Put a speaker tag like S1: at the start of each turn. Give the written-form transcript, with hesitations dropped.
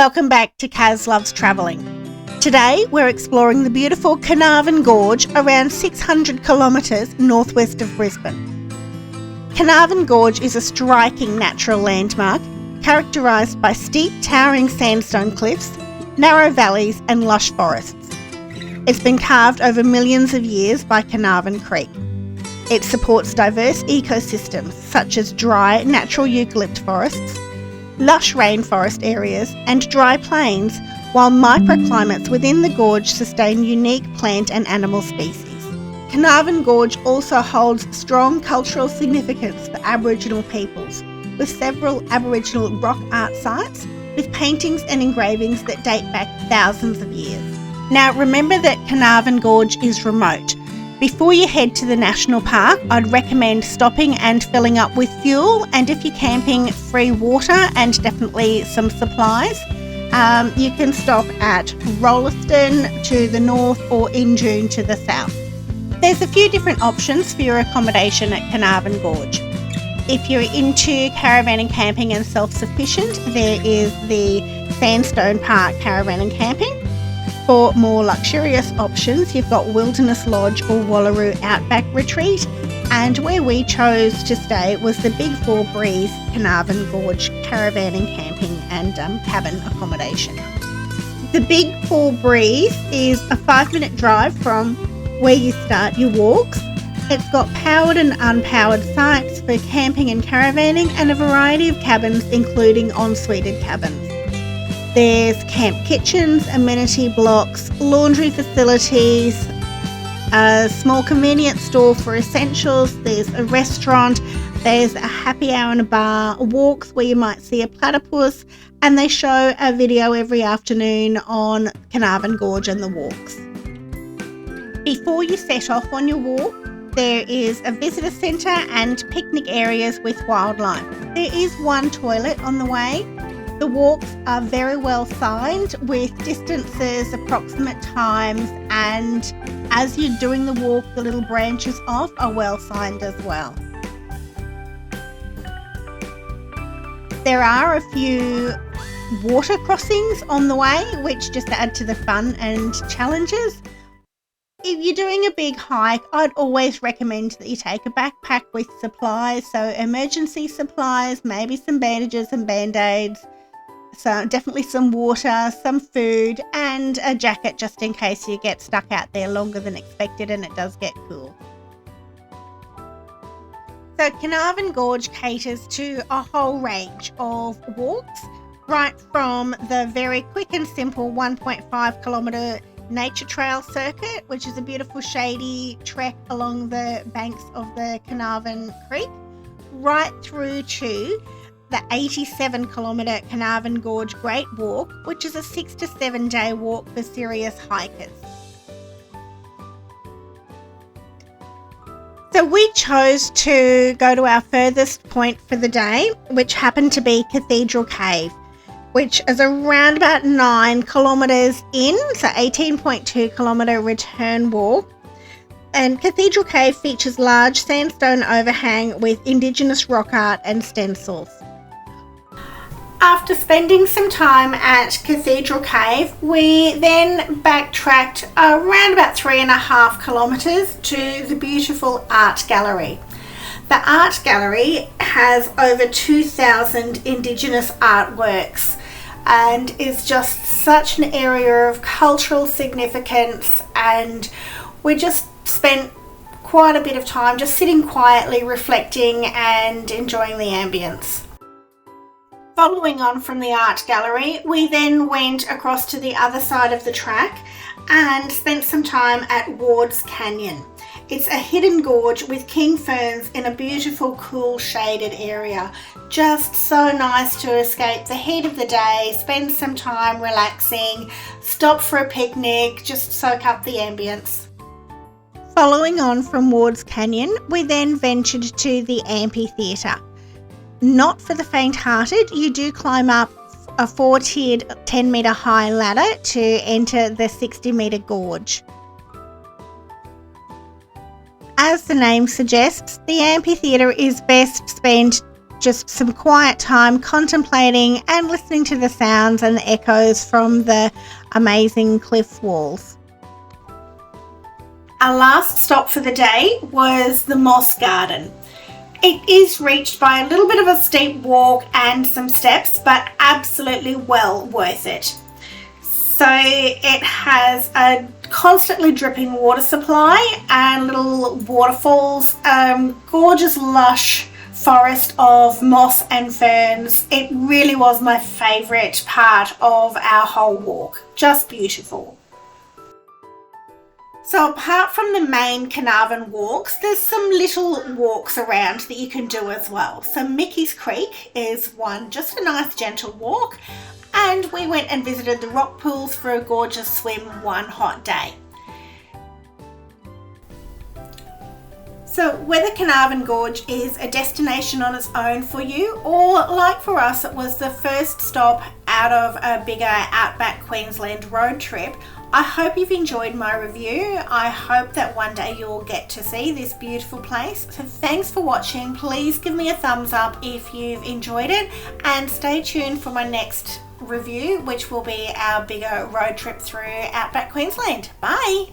S1: Welcome back to Kaz Loves Travelling. Today we're exploring the beautiful Carnarvon Gorge around 600 kilometres northwest of Brisbane. Carnarvon Gorge is a striking natural landmark characterised by steep towering sandstone cliffs, narrow valleys and lush forests. It's been carved over millions of years by Carnarvon Creek. It supports diverse ecosystems such as dry natural eucalypt forests, lush rainforest areas and dry plains, while microclimates within the gorge sustain unique plant and animal species. Carnarvon Gorge also holds strong cultural significance for Aboriginal peoples, with several Aboriginal rock art sites with paintings and engravings that date back thousands of years. Now remember that Carnarvon Gorge is remote. Before you head to the national park, I'd recommend stopping and filling up with fuel, and if you're camping, free water and definitely some supplies. You can stop at Rolleston to the north or Injune to the south. There's a few different options for your accommodation at Carnarvon Gorge. If you're into caravan and camping and self-sufficient, there is the Sandstone Park Caravan and Camping. For more luxurious options, you've got Wilderness Lodge or Wallaroo Outback Retreat, and where we chose to stay was the Big Four Breeze Carnarvon Gorge Caravan and Camping and cabin accommodation. The Big Four Breeze is a 5-minute drive from where you start your walks. It's got powered and unpowered sites for camping and caravanning and a variety of cabins, including en-suited cabins. There's camp kitchens, amenity blocks, laundry facilities, a small convenience store for essentials, there's a restaurant, there's a happy hour and a bar, walks where you might see a platypus, and they show a video every afternoon on Carnarvon Gorge and the walks. Before you set off on your walk, there is a visitor centre and picnic areas with wildlife. There is one toilet on the way. The walks are very well signed with distances, approximate times, and as you're doing the walk, the little branches off are well signed as well. There are a few water crossings on the way, which just add to the fun and challenges. If you're doing a big hike, I'd always recommend that you take a backpack with supplies, so emergency supplies, maybe some bandages and band-aids, so definitely some water, some food and a jacket just in case you get stuck out there longer than expected and it does get cool. So Carnarvon Gorge caters to a whole range of walks, right from the very quick and simple 1.5 kilometre nature trail circuit, which is a beautiful shady trek along the banks of the Carnarvon Creek, right through to the 87 kilometre Carnarvon Gorge Great Walk, which is a 6 to 7 day walk for serious hikers. So we chose to go to our furthest point for the day, which happened to be Cathedral Cave, which is around about 9 kilometres in, so 18.2 kilometre return walk. And Cathedral Cave features large sandstone overhang with Indigenous rock art and stencils. After spending some time at Cathedral Cave, we then backtracked around about 3.5 kilometres to the beautiful art gallery. The art gallery has over 2,000 Indigenous artworks and is just such an area of cultural significance, and we just spent quite a bit of time just sitting quietly, reflecting and enjoying the ambience. Following on from the art gallery, we then went across to the other side of the track and spent some time at Ward's Canyon. It's a hidden gorge with king ferns in a beautiful, cool, shaded area. Just so nice to escape the heat of the day, spend some time relaxing, stop for a picnic, just soak up the ambience. Following on from Ward's Canyon, we then ventured to the amphitheatre. Not for the faint-hearted, you do climb up a 4-tiered 10-metre high ladder to enter the 60-metre gorge. As the name suggests, the amphitheatre is best spent just some quiet time contemplating and listening to the sounds and the echoes from the amazing cliff walls. Our last stop for the day was the Moss Garden. It is reached by a little bit of a steep walk and some steps, but absolutely well worth it. So it has a constantly dripping water supply and little waterfalls, gorgeous lush forest of moss and ferns. It really was my favourite part of our whole walk. Just beautiful. So apart from the main Carnarvon walks, there's some little walks around that you can do as well. So Mickey's Creek is one, just a nice gentle walk, and we went and visited the rock pools for a gorgeous swim one hot day. So whether Carnarvon Gorge is a destination on its own for you, or like for us it was the first stop out of a bigger outback Queensland road trip, I hope you've enjoyed my review. I hope that one day you'll get to see this beautiful place. So thanks for watching. Please give me a thumbs up if you've enjoyed it, and stay tuned for my next review, which will be our bigger road trip through outback Queensland. Bye.